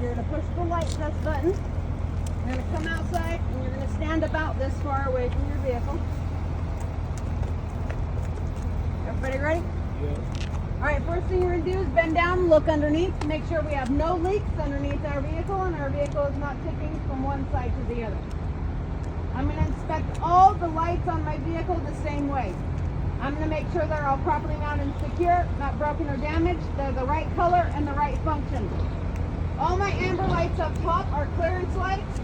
you're going to push the light test button. You're going to come outside and you're going to stand about this far away from your vehicle. Everybody ready? Yeah. All right, first thing you're going to do is bend down and look underneath to make sure we have no leaks underneath our vehicle and our vehicle is not tipping from one side to the other. I'm going to inspect all the lights on my vehicle the same way. I'm going to make sure they're all properly mounted and secure, not broken or damaged. They're the right color and the right function. All my amber lights up top are clearance lights.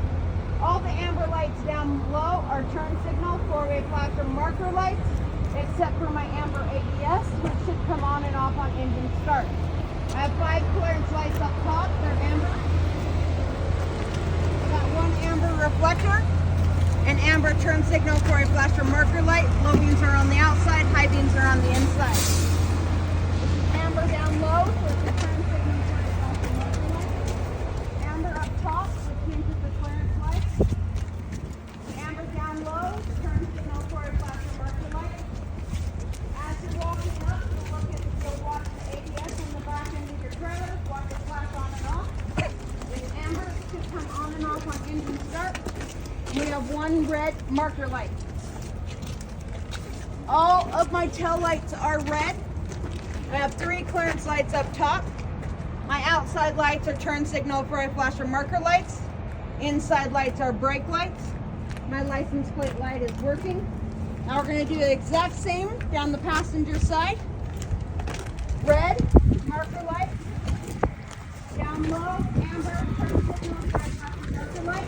All the amber lights down low are turn signal, four-way flasher marker lights, except for my amber ABS, which should come on and off on engine start. I have 5 clearance lights up top. They're amber. I got 1 amber reflector, an amber turn signal for a flasher marker light. Low beams are on the outside, high beams are on the inside. This is amber down low, so it's a turn signal for a flasher marker light. Amber up top, which means it's the clearance light. The amber down low, turn signal for a flasher marker light. As you're walking up, you'll watch the ABS in the back end of your trailer. Watch it flash on and off. The amber should come on and off on engine start. We have 1 red marker light. All of my tail lights are red. I have 3 clearance lights up top. My outside lights are turn signal for a flasher marker lights. Inside lights are brake lights. My license plate light is working. Now we're going to do the exact same down the passenger side. Red marker light. Down low, amber turn signal for a flasher marker light.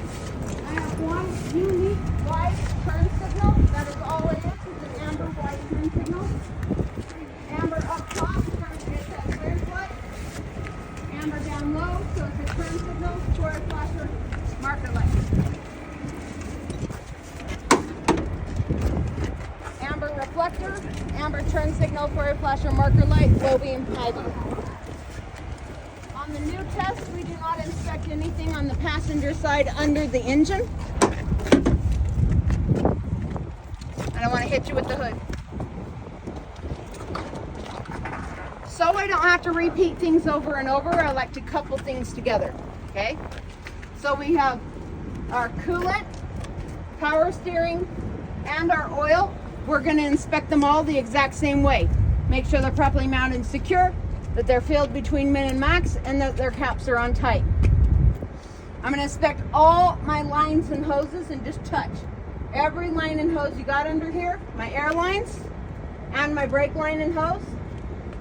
I have 1 unique white turn signal. That is all it is an amber white turn signal. Amber up top, trying to get that clearance light. Amber down low, so it's a turn signal for a flasher marker light. Amber reflector, amber turn signal for a flasher marker light, low beam, high beam. On the new test, we do not inspect anything on the passenger side under the engine. I don't want to hit you with the hood. So I don't have to repeat things over and over, I like to couple things together, okay? So we have our coolant, power steering, and our oil. We're going to inspect them all the exact same way. Make sure they're properly mounted and secure, that they're filled between min and max, and that their caps are on tight. I'm going to inspect all my lines and hoses and just touch. Every line and hose you got under here, my air lines and my brake line and hose.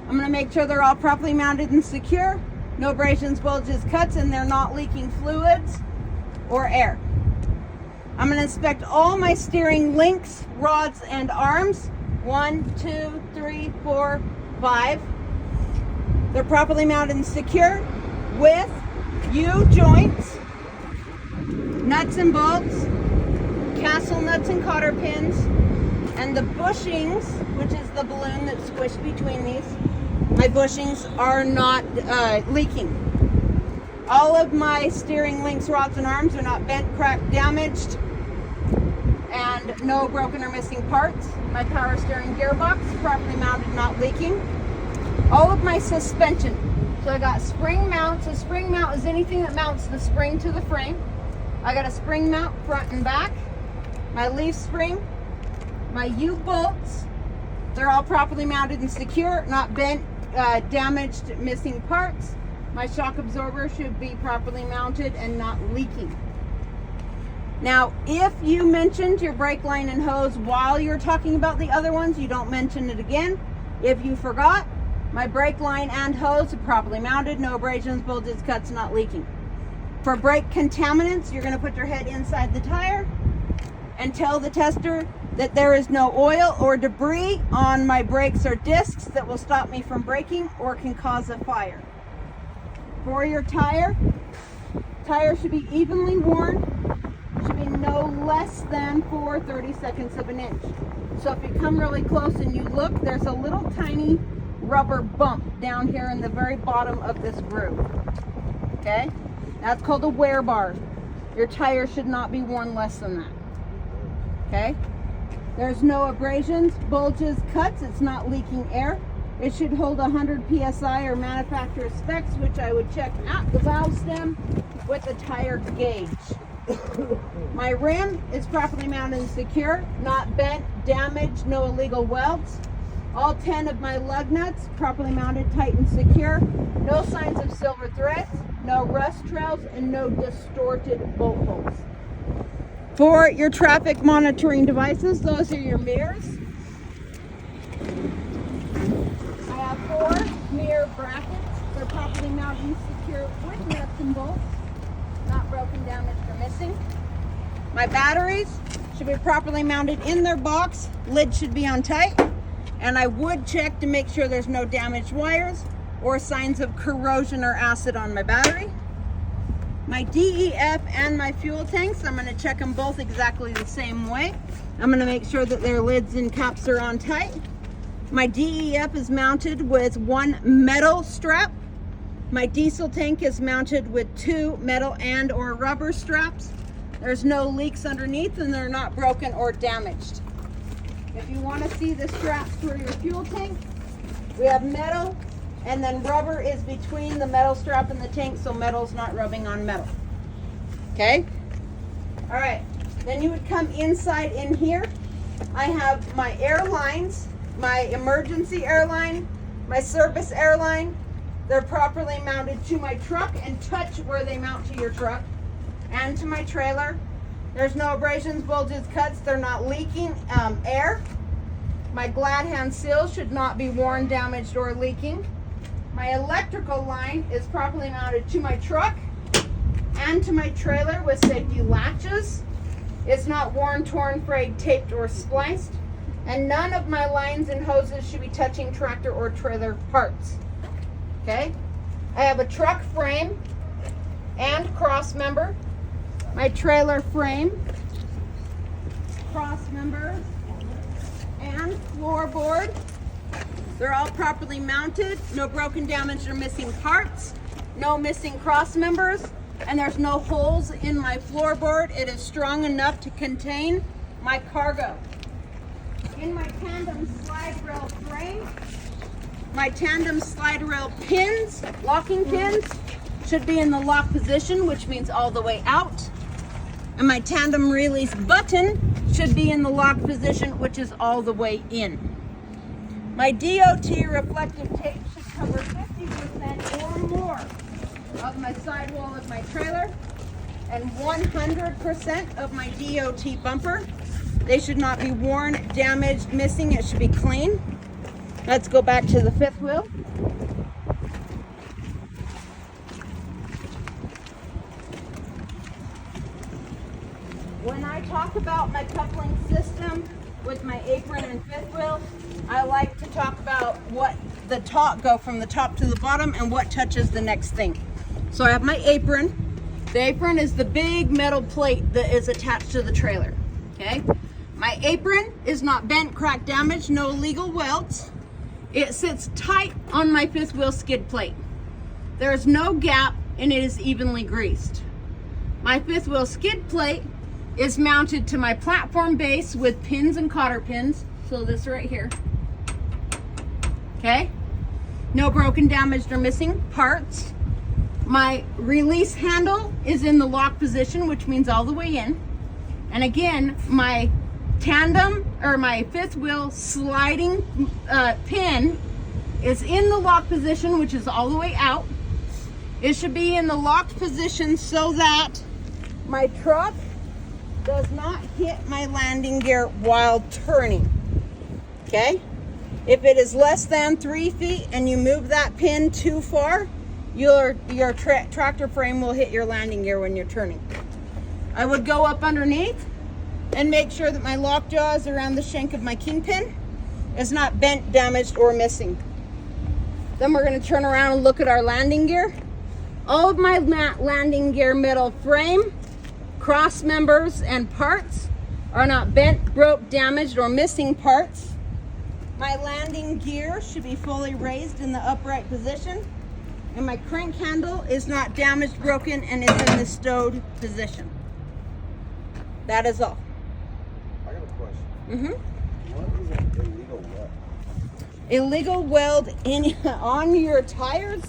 I'm going to make sure they're all properly mounted and secure. No abrasions, bulges, cuts, and they're not leaking fluids or air. I'm going to inspect all my steering links, rods, and arms. 1, 2, 3, 4, 5. They're properly mounted and secure with U-joints, nuts and bolts, castle nuts and cotter pins, and the bushings, which is the balloon that's squished between these. My bushings are not leaking. All of my steering links, rods, and arms are not bent, cracked, damaged, and no broken or missing parts. My power steering gearbox, properly mounted, not leaking. All of my suspension. So I got spring mounts. A spring mount is anything that mounts the spring to the frame. I got a spring mount front and back. My leaf spring, my U-bolts, they're all properly mounted and secure, not bent, damaged, missing parts. My shock absorber should be properly mounted and not leaking. Now, if you mentioned your brake line and hose while you're talking about the other ones, you don't mention it again. If you forgot, my brake line and hose are properly mounted, no abrasions, bulges, cuts, not leaking. For brake contaminants, you're going to put your head inside the tire and tell the tester that there is no oil or debris on my brakes or discs that will stop me from braking or can cause a fire. For your tire should be evenly worn, should be no less than 4/32 of an inch. So if you come really close and you look, there's a little tiny rubber bump down here in the very bottom of this groove. Okay? That's called a wear bar. Your tire should not be worn less than that. Okay? There's no abrasions, bulges, cuts. It's not leaking air. It should hold 100 psi or manufacturer specs, which I would check at the valve stem with the tire gauge. My rim is properly mounted and secure, not bent, damaged, no illegal welds. All 10 of my lug nuts properly mounted, tight and secure. No signs of silver threads, no rust trails, and no distorted bolt holes. For your traffic monitoring devices, those are your mirrors. I have 4 mirror brackets. They're properly mounted and secure with nuts and bolts, not broken, damaged, or missing. My batteries should be properly mounted in their box. Lid should be on tight. And I would check to make sure there's no damaged wires or signs of corrosion or acid on my battery. My DEF and my fuel tanks, I'm going to check them both exactly the same way. I'm going to make sure that their lids and caps are on tight. My DEF is mounted with 1 metal strap. My diesel tank is mounted with 2 metal and or rubber straps. There's no leaks underneath and they're not broken or damaged. If you want to see the straps for your fuel tank, we have metal and then rubber is between the metal strap and the tank, so metal's not rubbing on metal. Okay? All right. Then you would come inside in here. I have my airlines, my emergency airline, my service airline. They're properly mounted to my truck and touch where they mount to your truck and to my trailer. There's no abrasions, bulges, cuts. They're not leaking air. My glad hand seal should not be worn, damaged, or leaking. My electrical line is properly mounted to my truck and to my trailer with safety latches. It's not worn, torn, frayed, taped, or spliced. And none of my lines and hoses should be touching tractor or trailer parts. Okay? I have a truck frame and cross member. My trailer frame, cross members, and floorboard. They're all properly mounted, no broken, damaged, or missing parts, no missing cross members, and there's no holes in my floorboard. It is strong enough to contain my cargo. In my tandem slide rail frame, my tandem slide rail pins, locking pins, should be in the lock position, which means all the way out. And my tandem release button should be in the lock position, which is all the way in. My DOT reflective tape should cover 50% or more of my sidewall of my trailer and 100% of my DOT bumper. They should not be worn, damaged, missing. It should be clean. Let's go back to the 5th wheel. When I talk about my coupling system with my apron and 5th wheel, I like to talk about what the top, go from the top to the bottom and what touches the next thing. So I have my apron. The apron is the big metal plate that is attached to the trailer. Okay? My apron is not bent, cracked, damaged, no illegal welds. It sits tight on my 5th wheel skid plate. There is no gap and it is evenly greased. My 5th wheel skid plate is mounted to my platform base with pins and cotter pins. So this right here. Okay? No broken, damaged, or missing parts. My release handle is in the lock position, which means all the way in. And again, my tandem or my 5th wheel sliding pin is in the lock position, which is all the way out. It should be in the locked position so that my truck does not hit my landing gear while turning. Okay? If it is less than 3 feet and you move that pin too far, your tractor frame will hit your landing gear when you're turning. I would go up underneath and make sure that my lockjaw is around the shank of my kingpin. It's not bent, damaged, or missing. Then we're going to turn around and look at our landing gear. All of my landing gear metal frame, cross members, and parts are not bent, broke, damaged, or missing parts. My landing gear should be fully raised in the upright position. And my crank handle is not damaged, broken, and is in the stowed position. That is all. I got a question. What is an illegal weld? illegal weld in on your tires.